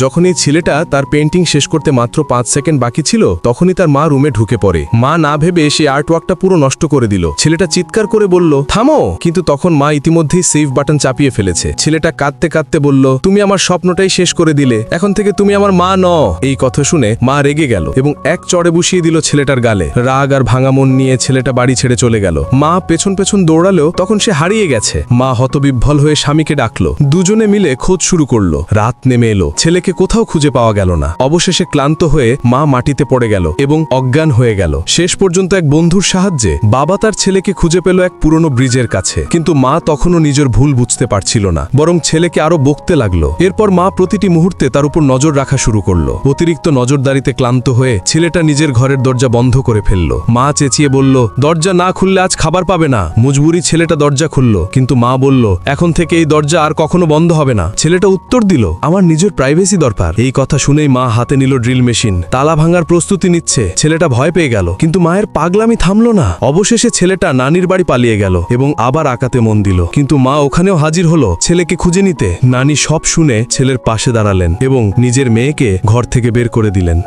যখন এই ছেলেটা তার পেন্টিং শেষ করতে মাত্র 5 সেকেন্ড বাকি ছিল, তখনই তার মা রুমে ঢুকে পড়ে। মা না ভেবে সে আর্টওয়ার্কটা পুরো নষ্ট করে দিল। ছেলেটা চিৎকার করে বলল, থামো! কিন্তু তখন মা ইতিমধ্যেই সেভ বাটন চাপিয়ে ফেলেছে। ছেলেটা কাঁদতে কাঁদতে বলল, তুমি আমার স্বপ্নটাই শেষ করে দিলে, এখন থেকে তুমি আমার মা নও। এই কথা শুনে মা রেগে গেল এবং এক চড়ে বসিয়ে দিল ছেলেটার গালে। রাগ আর ভাঙা মন নিয়ে ছেলেটা বাড়ি ছেড়ে চলে গেল। মা পেছন পেছন দৌড়ালেও তখন সে হারিয়ে গেছে। মা হতবিহ্বল হয়ে স্বামীকে ডাকলো। দুজনে মিলে খোঁজ শুরু করলো। রাত নেমে এলো, ছেলেকে কোথাও খুঁজে পাওয়া গেল না। অবশেষে ক্লান্ত হয়ে মা মাটিতে পড়ে গেল এবং অজ্ঞান হয়ে গেল। শেষ পর্যন্ত এক বন্ধুর সাহায্যে বাবা তার ছেলেকে খুঁজে পেল এক পুরনো ব্রিজের কাছে। কিন্তু মা তখনও নিজের ভুল বুঝতে পারছিল না, বরং ছেলেকে আরো বকতে লাগলো। এরপর মা প্রতিটি মুহূর্তে তার উপর নজর রাখা শুরু করলো। অতিরিক্ত নজরদারিতে ক্লান্ত হয়ে ছেলেটা নিজের ঘরের দরজা বন্ধ করে ফেলল। মা চেঁচিয়ে বলল, দরজা না খুললে আজ খাবার পাবে না। মজবুরি ছেলেটা দরজা খুলল, কিন্তু মা বলল, এখন থেকে এই দরজা আর কখনো বন্ধ হবে না। ছেলেটা উত্তর দিল, আমার নিজের প্রাইভেসি দরকার। এই কথা শুনেই মা হাতে নিল ড্রিল মেশিন। তালা ভাঙার প্রস্তুতি নিচ্ছে। ছেলেটা ভয় পেয়ে গেল, কিন্তু মায়ের পাগলামি থামলো না। অবশেষে ছেলেটা নানির বাড়ি পালিয়ে গেল এবং আবার আঁকাতে মন দিল। কিন্তু মা ওখানেও হাজির হলো ছেলেকে খুঁজে নিতে। নানি সব শুনে ছেলের পাশে দাঁড়ালেন এবং নিজের মেয়েকে ঘর থেকে বের করে দিলেন।